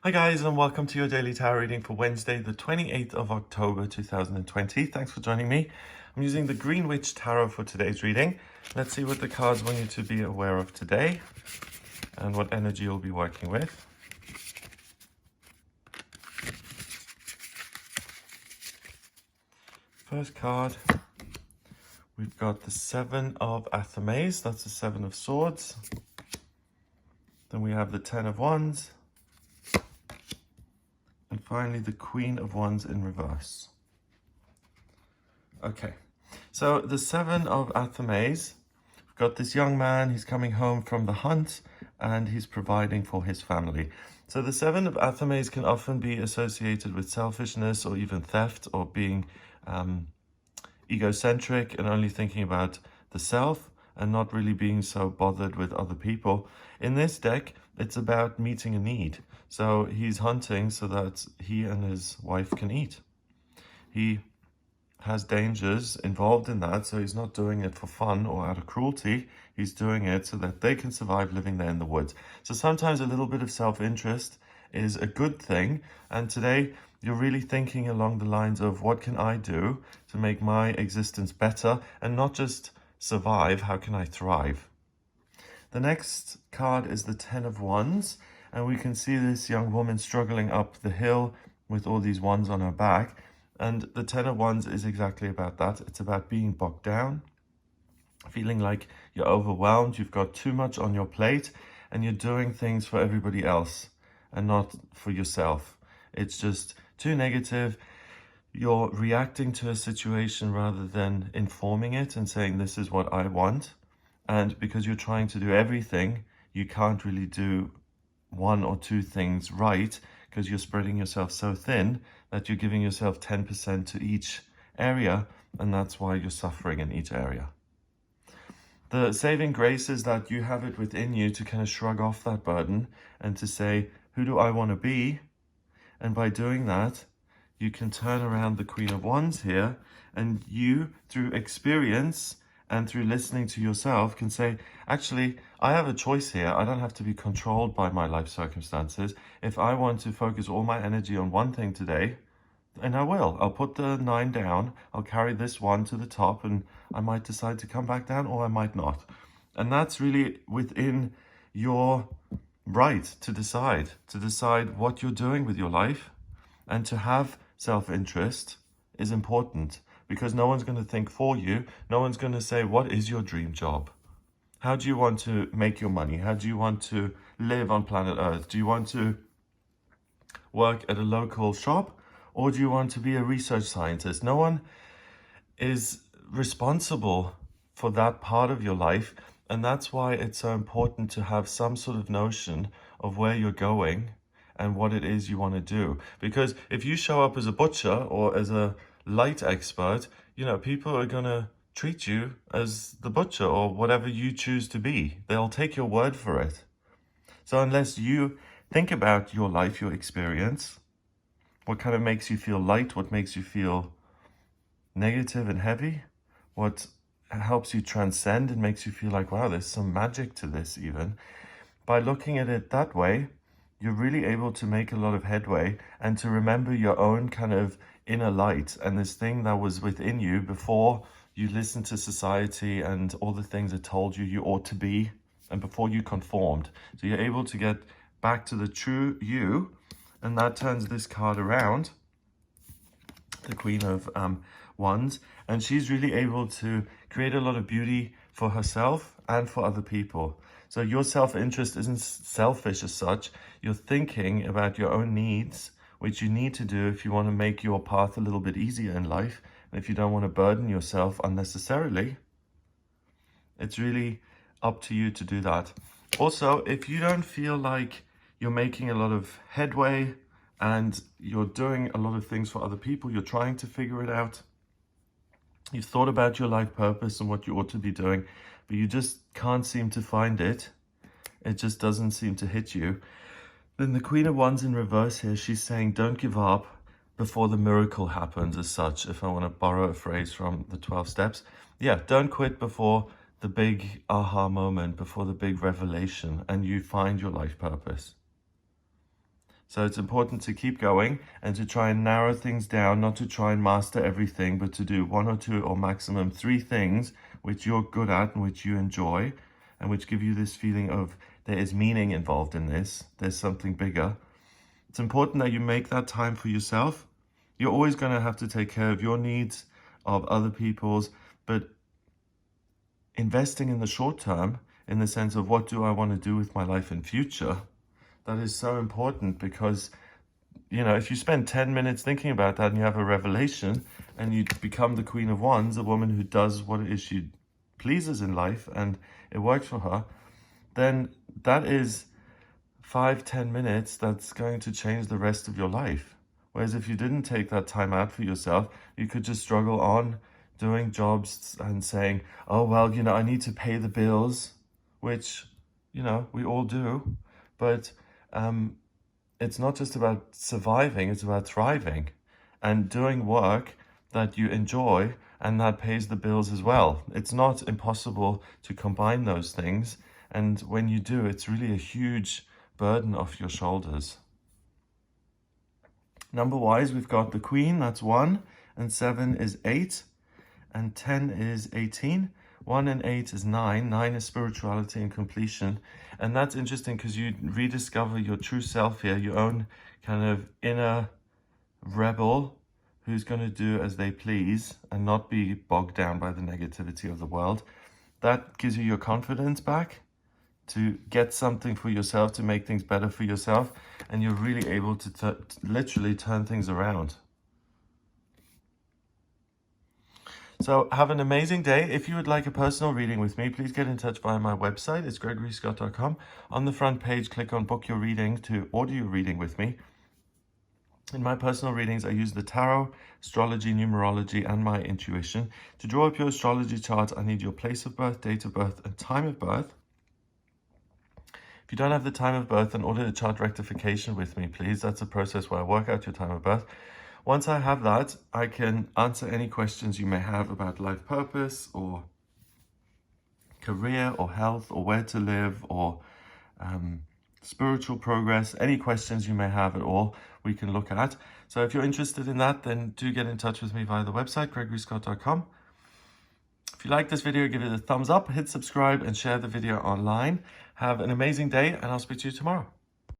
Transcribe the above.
Hi guys, and welcome to your daily tarot reading for Wednesday, the 28th of October 2020. Thanks for joining me. I'm using the Green Witch Tarot for today's reading. Let's see what the cards want you to be aware of today and what energy you'll be working with. First card, we've got the Seven of Athames. That's the Seven of Swords. Then we have the Ten of Wands. And finally, the Queen of Wands in reverse. Okay, so the Seven of Athames, we've got this young man, he's coming home from the hunt and he's providing for his family. So the Seven of Athames can often be associated with selfishness or even theft or being egocentric and only thinking about the self and not really being so bothered with other people. In this deck, it's about meeting a need. So he's hunting so that he and his wife can eat. He has dangers involved in that, so he's not doing it for fun or out of cruelty. He's doing it so that they can survive living there in the woods. So sometimes a little bit of self-interest is a good thing, and today you're really thinking along the lines of what can I do to make my existence better and not just survive, how can I thrive? The next card is the Ten of Wands, and we can see this young woman struggling up the hill with all these wands on her back. And the Ten of Wands is exactly about that. It's about being bogged down, feeling like you're overwhelmed, you've got too much on your plate, and you're doing things for everybody else and not for yourself. It's just too negative. You're reacting to a situation rather than informing it and saying, this is what I want. And because you're trying to do everything, you can't really do one or two things right because you're spreading yourself so thin that you're giving yourself 10% to each area, and that's why you're suffering in each area. The saving grace is that you have it within you to kind of shrug off that burden and to say, who do I want to be? And by doing that, you can turn around the Queen of Wands here, and you, through experience and through listening to yourself, can say, actually, I have a choice here. I don't have to be controlled by my life circumstances. If I want to focus all my energy on one thing today, and I will. I'll put the 9 down, I'll carry this one to the top, and I might decide to come back down or I might not. And that's really within your right to decide what you're doing with your life. And to have self-interest is important because no one's going to think for you. No one's going to say, what is your dream job? How do you want to make your money? How do you want to live on planet Earth? Do you want to work at a local shop, or do you want to be a research scientist? No one is responsible for that part of your life, and that's why it's so important to have some sort of notion of where you're going and what it is you want to do. Because if you show up as a butcher or as a light expert, you know, people are going to treat you as the butcher or whatever you choose to be. They'll take your word for it. So unless you think about your life, your experience, what kind of makes you feel light, what makes you feel negative and heavy, what helps you transcend and makes you feel like, wow, there's some magic to this even. By looking at it that way, you're really able to make a lot of headway and to remember your own kind of inner light and this thing that was within you before you listened to society and all the things it told you you ought to be and before you conformed. So you're able to get back to the true you, and that turns this card around, the Queen of Wands, and she's really able to create a lot of beauty for herself and for other people. So your self-interest isn't selfish as such. You're thinking about your own needs, which you need to do if you want to make your path a little bit easier in life. And if you don't want to burden yourself unnecessarily, it's really up to you to do that. Also, if you don't feel like you're making a lot of headway and you're doing a lot of things for other people, you're trying to figure it out, you've thought about your life purpose and what you ought to be doing, but you just can't seem to find it, it just doesn't seem to hit you, then the Queen of Wands in reverse here, she's saying don't give up before the miracle happens as such, if I want to borrow a phrase from the 12 steps. Yeah, don't quit before the big aha moment, before the big revelation and you find your life purpose. So it's important to keep going and to try and narrow things down, not to try and master everything, but to do 1 or 2 or maximum 3 things which you're good at and which you enjoy and which give you this feeling of there is meaning involved in this. There's something bigger. It's important that you make that time for yourself. You're always going to have to take care of your needs, of other people's, but investing in the short term, in the sense of what do I want to do with my life in future, that is so important because, you know, if you spend 10 minutes thinking about that and you have a revelation and you become the Queen of Wands, a woman who does what it is she pleases in life and it works for her, then that is 5-10 minutes that's going to change the rest of your life. Whereas if you didn't take that time out for yourself, you could just struggle on doing jobs and saying, oh, well, you know, I need to pay the bills, which, you know, we all do. But it's not just about surviving, it's about thriving and doing work that you enjoy and that pays the bills as well. It's not impossible to combine those things. And when you do, it's really a huge burden off your shoulders. Number-wise, we've got the Queen, that's 1, and 7 is 8, and 10 is 18. 1 and 8 is 9. 9 is spirituality and completion. And that's interesting because you rediscover your true self here, your own kind of inner rebel who's going to do as they please and not be bogged down by the negativity of the world. That gives you your confidence back to get something for yourself, to make things better for yourself, and you're really able to literally turn things around. So have an amazing day. If you would like a personal reading with me, please get in touch via my website. It's gregoryscott.com. On the front page, click on book your reading to order your reading with me. In my personal readings, I use the tarot, astrology, numerology, and my intuition. To draw up your astrology chart, I need your place of birth, date of birth, and time of birth. If you don't have the time of birth, then order the chart rectification with me, please. That's a process where I work out your time of birth. Once I have that, I can answer any questions you may have about life purpose or career or health or where to live or spiritual progress. Any questions you may have at all, we can look at. So if you're interested in that, then do get in touch with me via the website, gregoryscott.com. If you like this video, give it a thumbs up, hit subscribe, and share the video online. Have an amazing day, and I'll speak to you tomorrow.